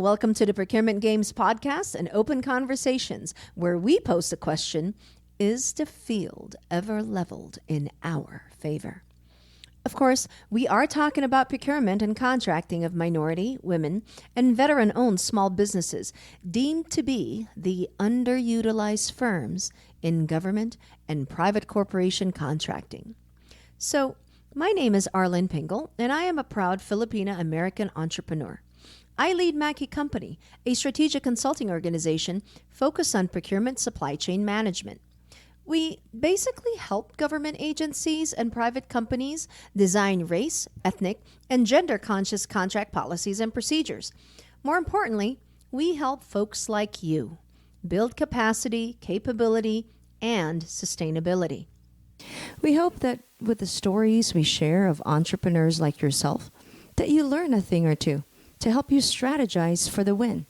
welcome to the Procurement Games podcast and open conversations where we pose a question, is the field ever leveled in our favor? Of course, we are talking about procurement and contracting of minority, women, and veteran-owned small businesses deemed to be the underutilized firms in government and private corporation contracting. So, my name is Arlene Pingle, and I am a proud Filipina-American entrepreneur. I lead Mackey Company, a strategic consulting organization focused on procurement supply chain management. We basically help government agencies and private companies design race, ethnic, and gender-conscious contract policies and procedures. More importantly, we help folks like you build capacity, capability, and sustainability. We hope that with the stories we share of entrepreneurs like yourself, that you learn a thing or two to help you strategize for the win.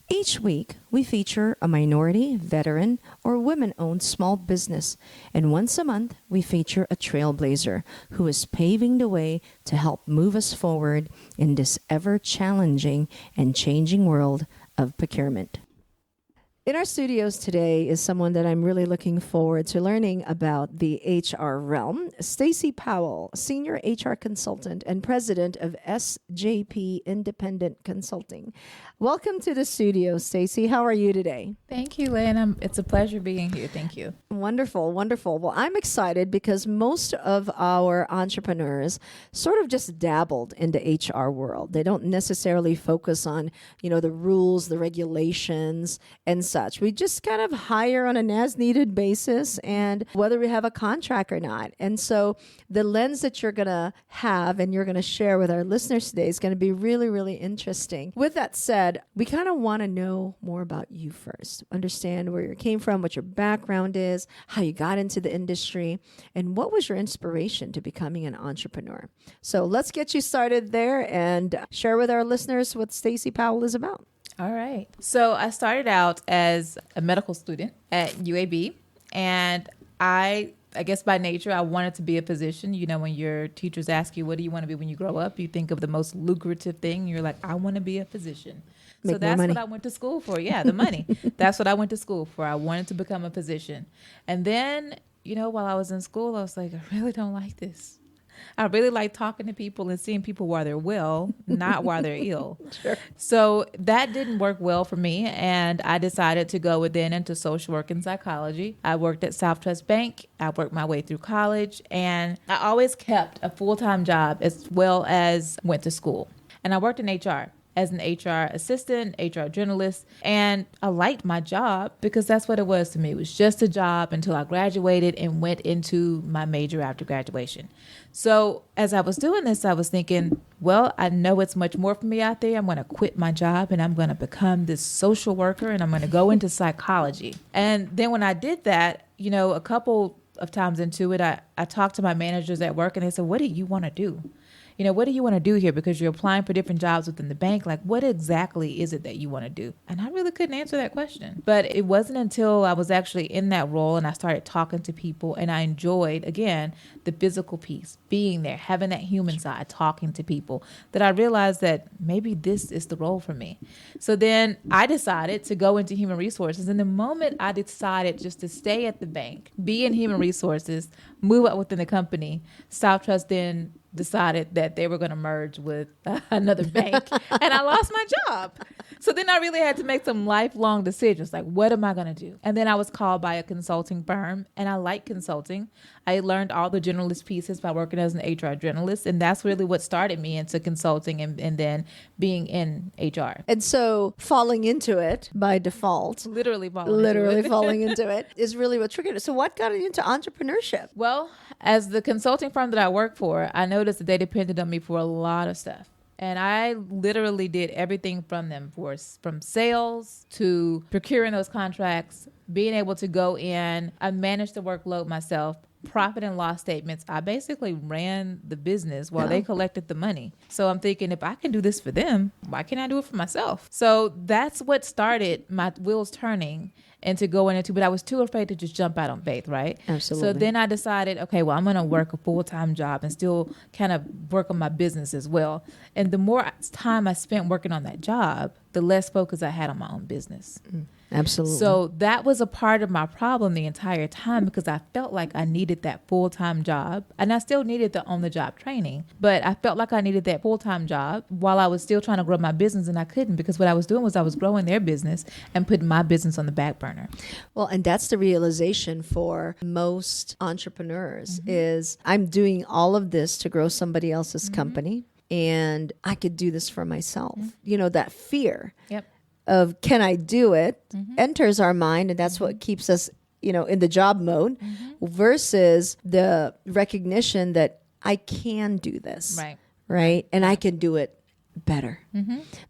Each week, we feature a minority, veteran, or women-owned small business, and once a month, we feature a trailblazer who is paving the way to help move us forward in this ever-challenging and changing world of procurement. In our studios today is someone that I'm really looking forward to learning about the HR realm. Stacy Powell, Senior HR Consultant and President of SJP Independent Consulting. Welcome to the studio, Stacy. How are you today? Thank you, Lynn. It's a pleasure being here. Thank you. Wonderful, wonderful. Well, I'm excited because most of our entrepreneurs sort of just dabbled in the HR world. They don't necessarily focus on, the rules, the regulations, and such. We just kind of hire on an as-needed basis and whether we have a contract or not. And so the lens that you're going to have and you're going to share with our listeners today is going to be really, really interesting. With that said, we kind of want to know more about you first. Understand where you came from, what your background is, how you got into the industry, and what was your inspiration to becoming an entrepreneur. So let's get you started there and share with our listeners what Stacy Powell is about. All right. So I started out as a medical student at UAB, and I guess by nature, I wanted to be a physician. When your teachers ask you, what do you want to be when you grow up? You think of the most lucrative thing. You're like, I want to be a physician. So that's what I went to school for. Yeah, the money. That's what I went to school for. I wanted to become a physician. And then, while I was in school, I was like, I really don't like this. I really like talking to people and seeing people while they're well, not while they're ill. Sure. So that didn't work well for me. And I decided to go then into social work and psychology. I worked at South Trust Bank. I worked my way through college. And I always kept a full-time job as well as went to school. And I worked in HR. As an HR assistant, HR journalist, and I liked my job because that's what it was to me. It was just a job until I graduated and went into my major after graduation. So as I was doing this, I was thinking, well, I know it's much more for me out there. I'm going to quit my job and I'm going to become this social worker and I'm going to go into psychology. And then when I did that, a couple of times into it, I talked to my managers at work and they said, what do you want to do? What do you want to do here? Because you're applying for different jobs within the bank. Like, what exactly is it that you want to do? And I really couldn't answer that question. But it wasn't until I was actually in that role and I started talking to people and I enjoyed, again, the physical piece, being there, having that human side, talking to people, that I realized that maybe this is the role for me. So then I decided to go into human resources. And the moment I decided just to stay at the bank, be in human resources, move up within the company, South Trust then decided that they were going to merge with another bank and I lost my job. So then I really had to make some lifelong decisions. Like, what am I going to do? And then I was called by a consulting firm and I like consulting. I learned all the journalist pieces by working as an HR journalist. And that's really what started me into consulting and then being in HR. And so falling into it by default, literally falling into it is really what triggered it. So what got you into entrepreneurship? Well, as the consulting firm that I work for, I noticed that they depended on me for a lot of stuff. And I literally did everything from them, from sales to procuring those contracts, being able to go in, I managed the workload myself. Profit and loss statements. I basically ran the business while they collected the money. So I'm thinking, if I can do this for them, why can't I do it for myself? So that's what started my wheels turning into going into, but I was too afraid to just jump out on faith, right? Absolutely. So then I decided, okay, well, I'm going to work a full-time job and still kind of work on my business as well. And the more time I spent working on that job, the less focus I had on my own business. Absolutely. So that was a part of my problem the entire time, because I felt like I needed that full-time job, and I still needed the on-the-job training, but I felt like I needed that full-time job while I was still trying to grow my business, and I couldn't, because what I was doing was I was growing their business and putting my business on the back burner. Well, and that's the realization for most entrepreneurs is I'm doing all of this to grow somebody else's company, and I could do this for myself. You know, that fear. Yep. Of can I do it enters our mind, and that's what keeps us, you know, in the job mode versus the recognition that I can do this. Right. And I can do it better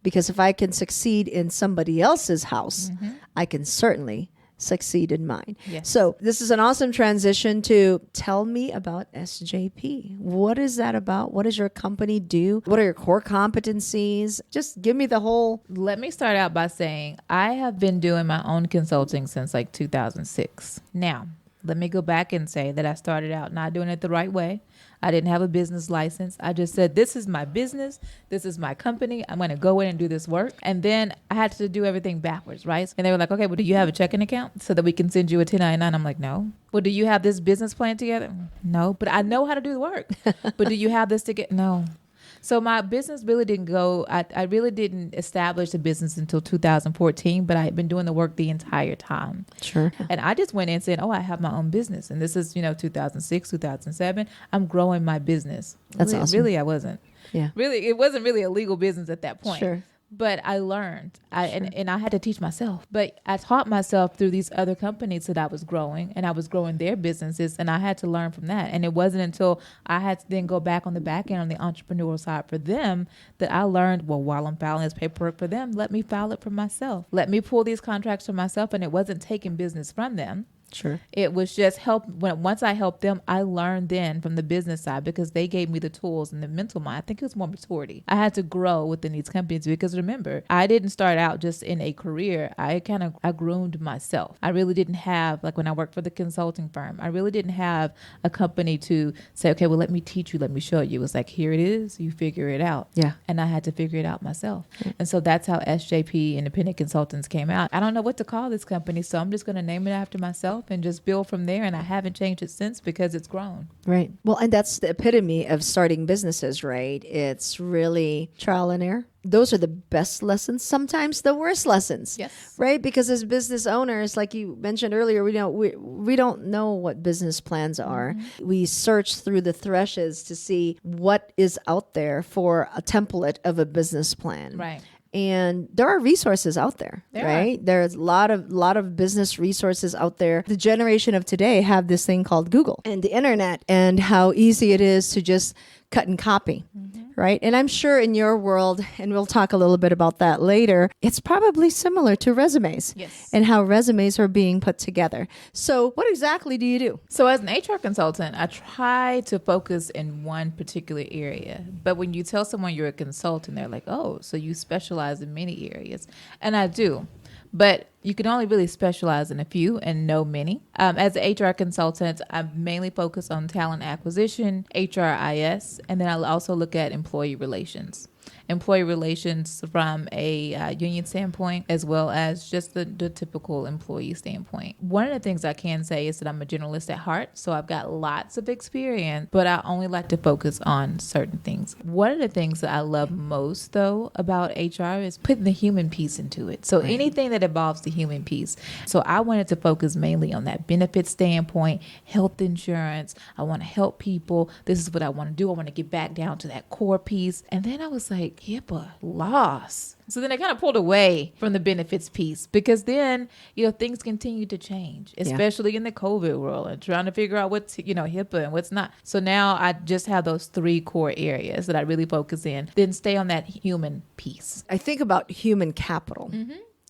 because if I can succeed in somebody else's house, I can certainly succeed in mine. Yes. So this is an awesome transition to tell me about SJP. What is that about? What does your company do? What are your core competencies? Just give me the whole. Let me start out by saying I have been doing my own consulting since like 2006. Now, let me go back and say that I started out not doing it the right way. I didn't have a business license. I just said, this is my business. This is my company. I'm going to go in and do this work. And then I had to do everything backwards, right? And they were like, okay, well, do you have a checking account so that we can send you a 1099? I'm like, no. Well, do you have this business plan together? No, but I know how to do the work. But do you have this together? No. So my business really didn't go, I really didn't establish the business until 2014, but I had been doing the work the entire time. Sure. And I just went in saying, oh, I have my own business. And this is, 2006, 2007. I'm growing my business. That's awesome. Really, I wasn't. Yeah. Really, it wasn't really a legal business at that point. Sure. But I learned, and I had to teach myself. But I taught myself through these other companies that I was growing, and I was growing their businesses, and I had to learn from that. And it wasn't until I had to then go back on the back end on the entrepreneurial side for them that I learned, well, while I'm filing this paperwork for them, let me file it for myself. Let me pull these contracts for myself, and it wasn't taking business from them. Sure. It was just once I helped them, I learned then from the business side because they gave me the tools and the mental mind. I think it was more maturity. I had to grow within these companies because remember, I didn't start out just in a career. I groomed myself. I really didn't have, like when I worked for the consulting firm, I really didn't have a company to say, okay, well, let me teach you, let me show you. It's like, here it is, you figure it out. Yeah. And I had to figure it out myself. And so that's how SJP Independent Consultants came out. I don't know what to call this company, so I'm just going to name it after myself and just build from there. And I haven't changed it since because it's grown. Right. Well, and that's the epitome of starting businesses, right? It's really trial and error. Those are the best lessons, sometimes the worst lessons. Yes. Right? Because as business owners, like you mentioned earlier, we don't know what business plans are. We search through the threshes to see what is out there for a template of a business plan. Right. And there are resources out there, right? There's a lot of business resources out there. The generation of today have this thing called Google and the internet and how easy it is to just cut and copy, right? And I'm sure in your world, and we'll talk a little bit about that later, it's probably similar to resumes and how resumes are being put together. So what exactly do you do? So as an HR consultant, I try to focus in one particular area. But when you tell someone you're a consultant, they're like, oh, so you specialize in many areas. And I do. But you can only really specialize in a few and know many. As an HR consultant, I mainly focus on talent acquisition, HRIS, and then I'll also look at employee relations. Employee relations from a union standpoint, as well as just the typical employee standpoint. One of the things I can say is that I'm a generalist at heart, so I've got lots of experience, but I only like to focus on certain things. One of the things that I love most, though, about HR is putting the human piece into it. So anything that involves the human piece. So I wanted to focus mainly on that benefit standpoint, health insurance. I want to help people. This is what I want to do. I want to get back down to that core piece. And then I was like, HIPAA, laws. So then I kind of pulled away from the benefits piece because then, things continue to change, especially in the COVID world and trying to figure out what's, HIPAA and what's not. So now I just have those three core areas that I really focus in, then stay on that human piece. I think about human capital.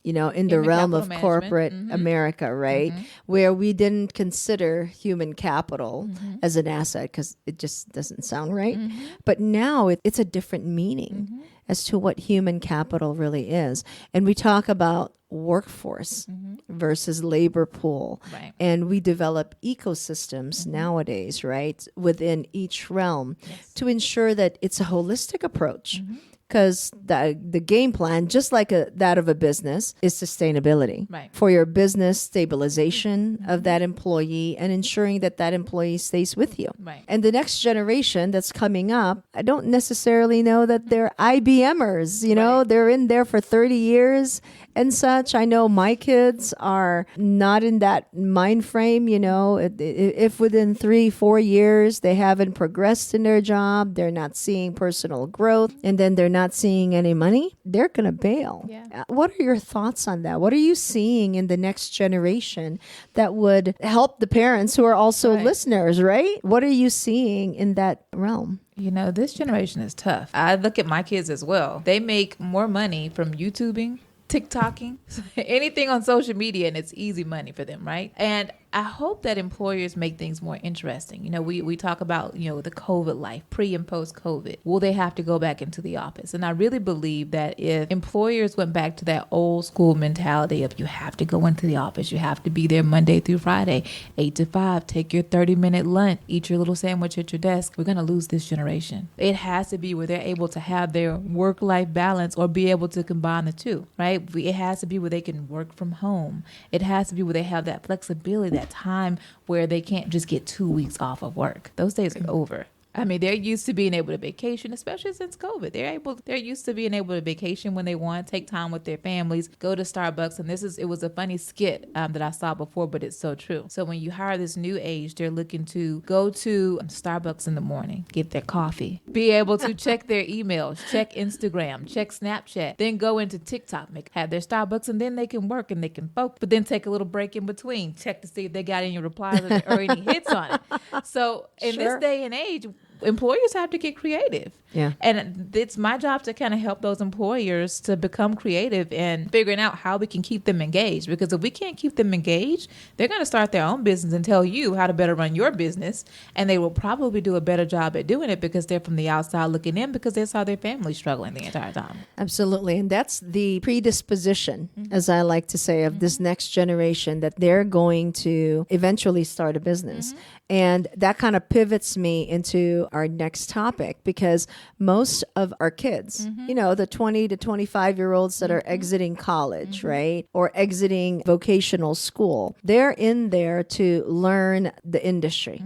in the realm capital of management. corporate America, right? Where we didn't consider human capital as an asset because it just doesn't sound right. But now it's a different meaning as to what human capital really is. And we talk about workforce versus labor pool. Right. And we develop ecosystems nowadays, right, within each realm to ensure that it's a holistic approach. Because the game plan, just like that of a business, is sustainability. Right. For your business, stabilization of that employee and ensuring that that employee stays with you. Right. And the next generation that's coming up, I don't necessarily know that they're IBMers. They're in there for 30 years and such. I know my kids are not in that mind frame. If within 3-4 years they haven't progressed in their job, they're not seeing personal growth, and then they're not seeing any money, they're going to bail. Yeah. What are your thoughts on that? What are you seeing in the next generation that would help the parents who are also listeners, right? What are you seeing in that realm? This generation is tough. I look at my kids as well. They make more money from YouTubing, TikToking, anything on social media, and it's easy money for them, right? And I hope that employers make things more interesting. We talk about, the COVID life, pre and post COVID. Will they have to go back into the office? And I really believe that if employers went back to that old school mentality of you have to go into the office, you have to be there Monday through Friday, 8 to 5, take your 30-minute lunch, eat your little sandwich at your desk, we're going to lose this generation. It has to be where they're able to have their work-life balance or be able to combine the two, right? It has to be where they can work from home. It has to be where they have that flexibility, that time where they can't just get 2 weeks off of work. Those days are over. I mean, they're used to being able to vacation, especially since COVID. They're used to being able to vacation when they want, take time with their families, go to Starbucks. And it was a funny skit that I saw before, but it's so true. So when you hire this new age, they're looking to go to Starbucks in the morning, get their coffee, be able to check their emails, check Instagram, check Snapchat, then go into TikTok, have their Starbucks, and then they can work and they can focus, but then take a little break in between, check to see if they got any replies or any hits on it. So in this day and age, employers have to get creative. Yeah. And it's my job to kind of help those employers to become creative and figuring out how we can keep them engaged. Because if we can't keep them engaged, they're going to start their own business and tell you how to better run your business. And they will probably do a better job at doing it because they're from the outside looking in, because they saw their family struggling the entire time. Absolutely. And that's the predisposition, as I like to say, of this next generation, that they're going to eventually start a business. And that kind of pivots me into our next topic, because most of our kids, the 20 to 25-year-olds that are exiting college, right, or exiting vocational school, they're in there to learn the industry.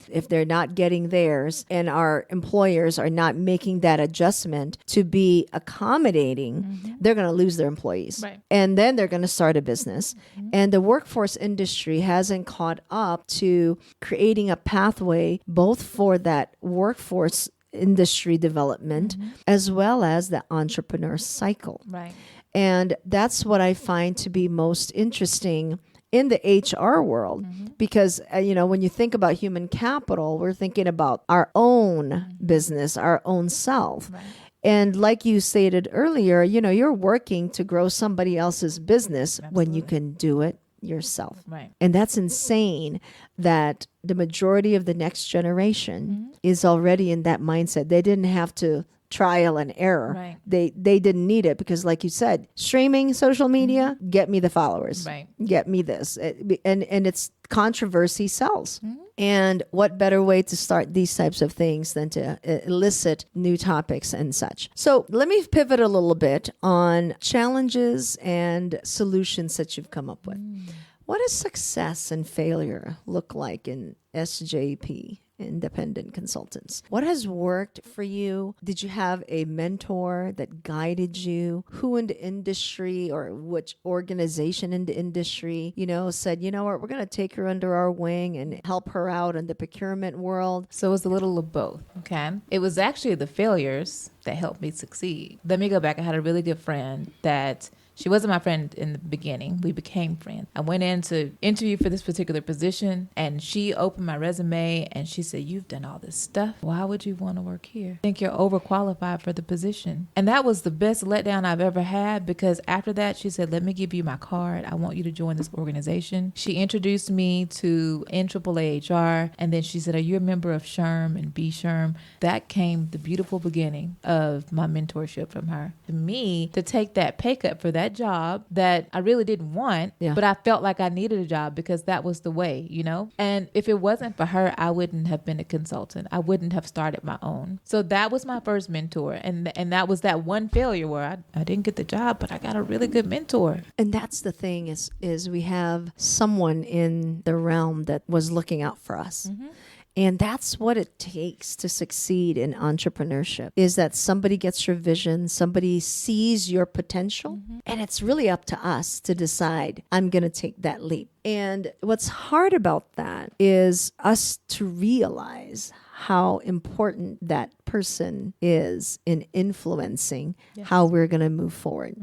If they're not getting theirs and our employers are not making that adjustment to be accommodating, they're going to lose their employees. Right. And then they're going to start a business. And the workforce industry hasn't caught up to creating a pathway both for that workforce industry development as well as the entrepreneur cycle. Right. And that's what I find to be most interesting in the HR world, because, when you think about human capital, we're thinking about our own business, our own self. Right. And like you stated earlier, you're working to grow somebody else's business when you can do it yourself. Right. And that's insane that the majority of the next generation is already in that mindset. They didn't have to trial and error. Right. They didn't need it because, like you said, streaming, social media, get me the followers. Right. Get me this. And it's controversy sells. And what better way to start these types of things than to elicit new topics and such. So let me pivot a little bit on challenges and solutions that you've come up with. What does success and failure look like in SJP, independent consultants? What has worked for you? Did you have a mentor that guided you? Who in the industry or which organization in the industry, said, you know what, we're going to take her under our wing and help her out in the procurement world? So it was a little of both, okay? It was actually the failures that helped me succeed. Let me go back. I had a really good friend that She wasn't my friend in the beginning. We became friends. I went in to interview for this particular position, and she opened my resume and she said, "You've done all this stuff. Why would you want to work here? I think you're overqualified for the position." And that was the best letdown I've ever had, because after that, she said, "Let me give you my card. I want you to join this organization." She introduced me to NAAA HR, and then she said, "Are you a member of SHRM and B SHRM?" That came the beautiful beginning of my mentorship from her. To me, to take that pay cut for that job that I really didn't want, but I felt like I needed a job because that was the way, you know? And if it wasn't for her, I wouldn't have been a consultant. I wouldn't have started my own. So that was my first mentor. And that was that one failure where I didn't get the job, but I got a really good mentor. And that's the thing is we have someone in the realm that was looking out for us. Mm-hmm. And that's what it takes to succeed in entrepreneurship, is that somebody gets your vision, somebody sees your potential, and it's really up to us to decide, I'm going to take that leap. And what's hard about that is us to realize how important that person is in influencing how we're going to move forward.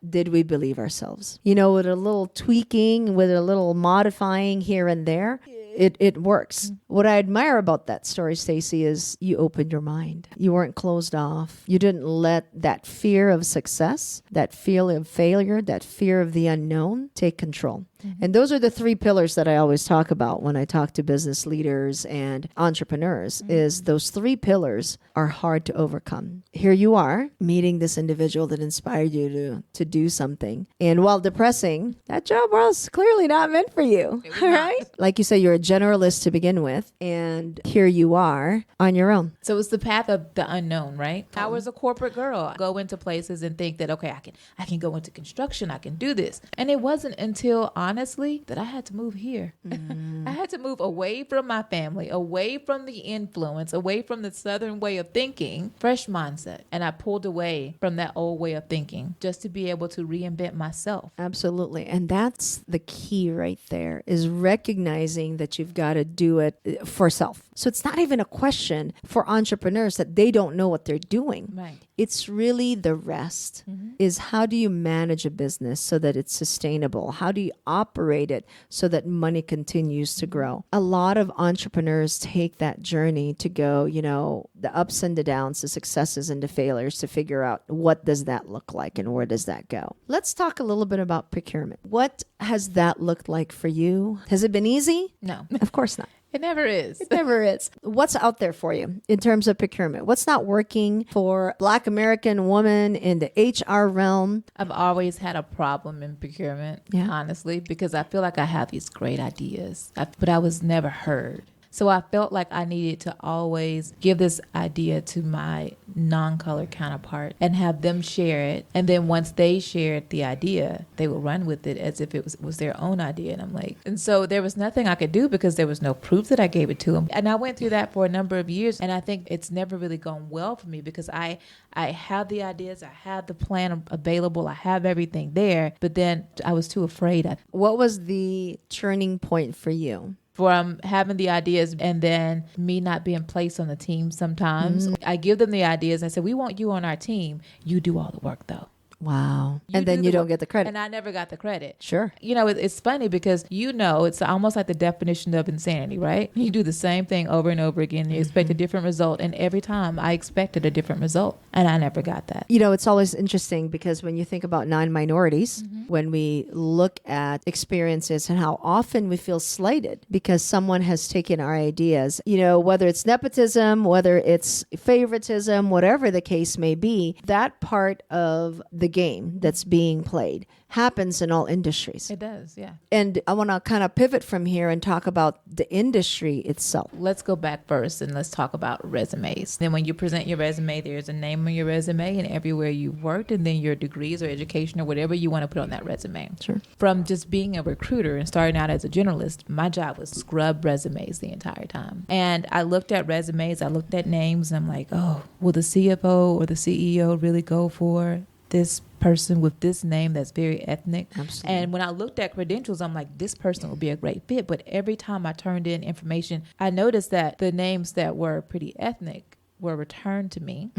Did we believe ourselves? You know, with a little tweaking, with a little modifying here and there, it works. What I admire about that story, Stacy, is you opened your mind. You weren't closed off. You didn't let that fear of success, that fear of failure, that fear of the unknown take control. And those are the 3 pillars that I always talk about when I talk to business leaders and entrepreneurs, is those 3 pillars are hard to overcome. Here you are meeting this individual that inspired you to do something. And while depressing, that job was clearly not meant for you, right? Like you say, you're a generalist to begin with, and here you are on your own. So it's the path of the unknown, right? I was a corporate girl. I go into places and think that, okay, I can go into construction. I can do this. And it wasn't until, honestly, that I had to move here. I had to move away from my family, away from the influence, away from the Southern way of thinking, fresh mindset. And I pulled away from that old way of thinking just to be able to reinvent myself. Absolutely. And that's the key right there, is recognizing that you've got to do it for self. So it's not even a question for entrepreneurs that they don't know what they're doing. Right. It's really the rest, is how do you manage a business so that it's sustainable? How do you operate it so that money continues to grow? A lot of entrepreneurs take that journey to go, you know, the ups and the downs, the successes and the failures, to figure out what does that look like and where does that go. Let's talk a little bit about procurement. What has that looked like for you? Has it been easy? No. Of course not. It never is. It never is. What's out there for you in terms of procurement? What's not working for a Black American woman in the HR realm? I've always had a problem in procurement, honestly, because I feel like I have these great ideas, but I was never heard. So I felt like I needed to always give this idea to my non-colored counterpart and have them share it. And then once they shared the idea, they would run with it as if it was their own idea. And I'm like, and so there was nothing I could do because there was no proof that I gave it to them. And I went through that for a number of years. And I think it's never really gone well for me because I have the ideas, I have the plan available, I have everything there. But then I was too afraid. What was the turning point for you? From having the ideas and then me not being placed on the team sometimes. I give them the ideas. I said, we want you on our team. You do all the work, though. Wow. And then you don't get the credit. And I never got the credit. Sure. You know, it's funny because, you know, it's almost like the definition of insanity, right? You do the same thing over and over again. You expect a different result. And every time I expected a different result. And I never got that. You know, it's always interesting because when you think about non-minorities, when we look at experiences and how often we feel slighted because someone has taken our ideas, you know, whether it's nepotism, whether it's favoritism, whatever the case may be, that part of the game that's being played happens in all industries. It does, yeah. And I want to kind of pivot from here and talk about the industry itself. Let's go back first and let's talk about resumes. Then when you present your resume, there's a name on your resume and everywhere you worked, and then your degrees or education or whatever you want to put on that resume. Sure. From just being a recruiter and starting out as a generalist, my job was scrub resumes the entire time. And I looked at resumes, I looked at names, and I'm like, oh, will the CFO or the CEO really go for this person with this name that's very ethnic? Absolutely. And when I looked at credentials, I'm like, this person will be a great fit. But every time I turned in information, I noticed that the names that were pretty ethnic were returned to me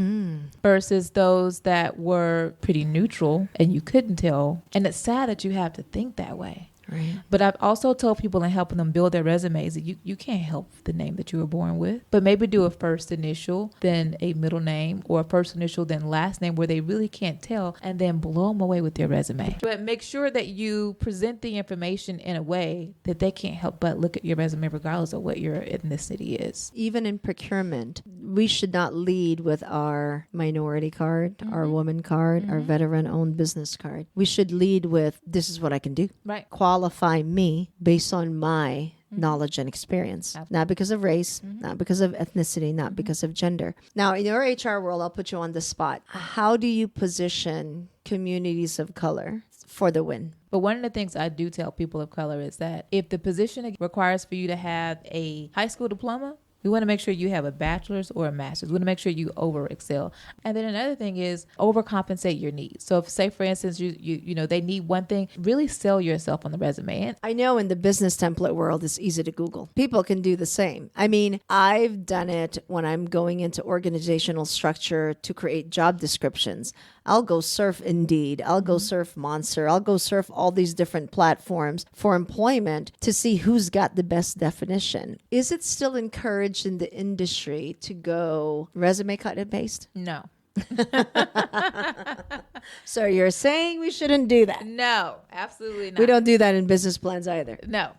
versus those that were pretty neutral and you couldn't tell. And it's sad that you have to think that way. Right. But I've also told people in helping them build their resumes that you can't help the name that you were born with, but maybe do a first initial, then a middle name, or a first initial, then last name, where they really can't tell, and then blow them away with your resume. But make sure that you present the information in a way that they can't help but look at your resume regardless of what your ethnicity is. Even in procurement, we should not lead with our minority card, our woman card, our veteran-owned business card. We should lead with, this is what I can do. Right. Qualify me based on my knowledge and experience, not because of race, not because of ethnicity, not because of gender. Now, in your HR world, I'll put you on the spot. How do you position communities of color for the win? But one of the things I do tell people of color is that if the position requires for you to have a high school diploma, we want to make sure you have a bachelor's or a master's. We want to make sure you over excel. And then another thing is overcompensate your needs. So if, say, for instance, you know, they need one thing, really sell yourself on the resume. And I know in the business template world, it's easy to Google. People can do the same. I mean, I've done it when I'm going into organizational structure to create job descriptions. I'll go surf Indeed. I'll go surf Monster. I'll go surf all these different platforms for employment to see who's got the best definition. Is it still encouraged in the industry to go resume cut and paste? no. So you're saying we shouldn't do that? No, absolutely not. We don't do that in business plans either. No.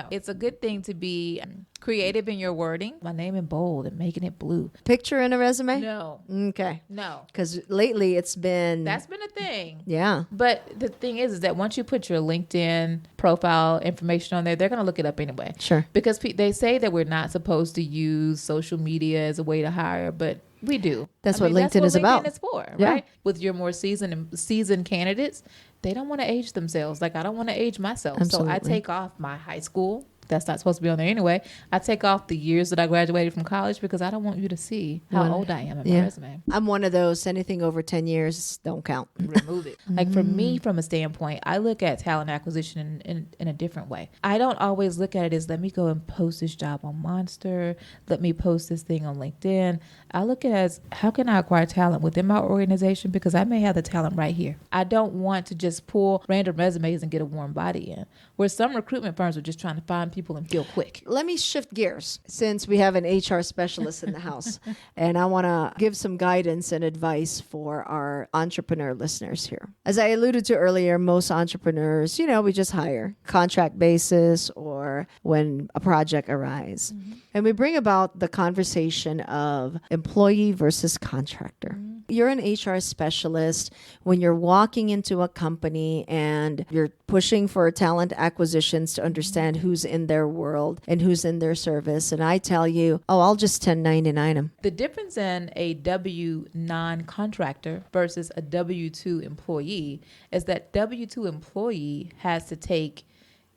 It's a good thing to be creative in your wording. My name in bold and making it blue. Picture in a resume? No. Okay. No. Because lately it's been... That's been a thing. Yeah. But the thing is that once you put your LinkedIn profile information on there, they're going to look it up anyway. Sure. Because they say that we're not supposed to use social media as a way to hire, but we do. That's what LinkedIn is about. LinkedIn is for, Yeah. right? With your more seasoned candidates, they don't want to age themselves. Like, I don't want to age myself. Absolutely. So I take off my high school. That's not supposed to be on there anyway. I take off the years that I graduated from college because I don't want you to see how old I am in my resume. I'm one of those, anything over 10 years, don't count. Remove it. Like, for me, from a standpoint, I look at talent acquisition in a different way. I don't always look at it as, let me go and post this job on Monster. Let me post this thing on LinkedIn. I look at it as, how can I acquire talent within my organization? Because I may have the talent right here. I don't want to just pull random resumes and get a warm body in, where some recruitment firms are just trying to find people and feel quick. Let me shift gears since we have an HR specialist in the house, and I want to give some guidance and advice for our entrepreneur listeners here. As I alluded to earlier, most entrepreneurs, we just hire contract basis or when a project arises. And we bring about the conversation of employee versus contractor. You're an HR specialist. When you're walking into a company and you're pushing for talent acquisitions to understand who's in their world and who's in their service, and I tell you, I'll just 1099 them. The difference in a W-9 contractor versus a W-2 employee is that W-2 employee has to take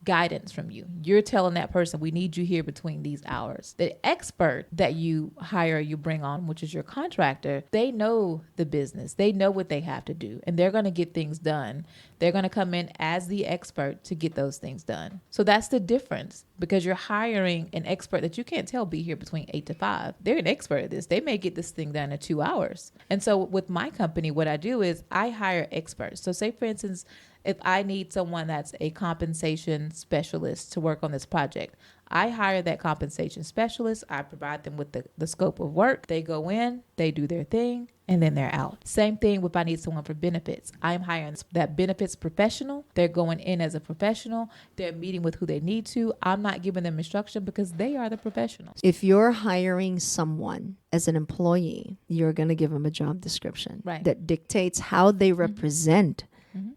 guidance from you. You're telling that person, we need you here between these hours. The expert that you hire, you bring on, which is your contractor, they know the business. They know what they have to do, and they're going to get things done. They're going to come in as the expert to get those things done. So that's the difference, because you're hiring an expert that you can't tell be here between 8 to 5. They're an expert at this. They may get this thing done in 2 hours. And so with my company, what I do is I hire experts. So say, for instance, if I need someone that's a compensation specialist to work on this project, I hire that compensation specialist. I provide them with the scope of work. They go in, they do their thing, and then they're out. Same thing if I need someone for benefits. I'm hiring that benefits professional. They're going in as a professional. They're meeting with who they need to. I'm not giving them instruction because they are the professionals. If you're hiring someone as an employee, you're going to give them a job description that dictates how they represent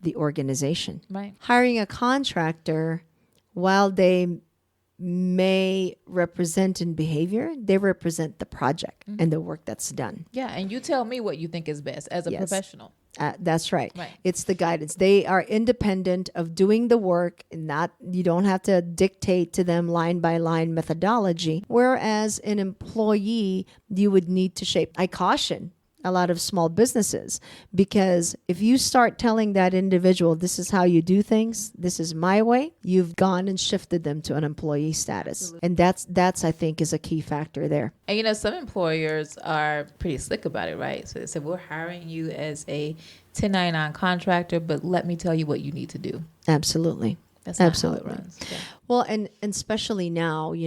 the organization. Right. Hiring a contractor, while they may represent in behavior, they represent the project and the work that's done. Yeah, and you tell me what you think is best as a professional. That's right. Right. It's the guidance. They are independent of doing the work, and you don't have to dictate to them line by line methodology. Whereas an employee, you would need to shape. I caution a lot of small businesses, because if you start telling that individual, this is how you do things, this is my way, you've gone and shifted them to an employee status. Absolutely. And that's I think is a key factor there. And some employers are pretty slick about it, right? So they say, we're hiring you as a 1099 contractor, but let me tell you what you need to do. Absolutely. That's not Absolutely. how it runs. Yeah. Well, and especially now, with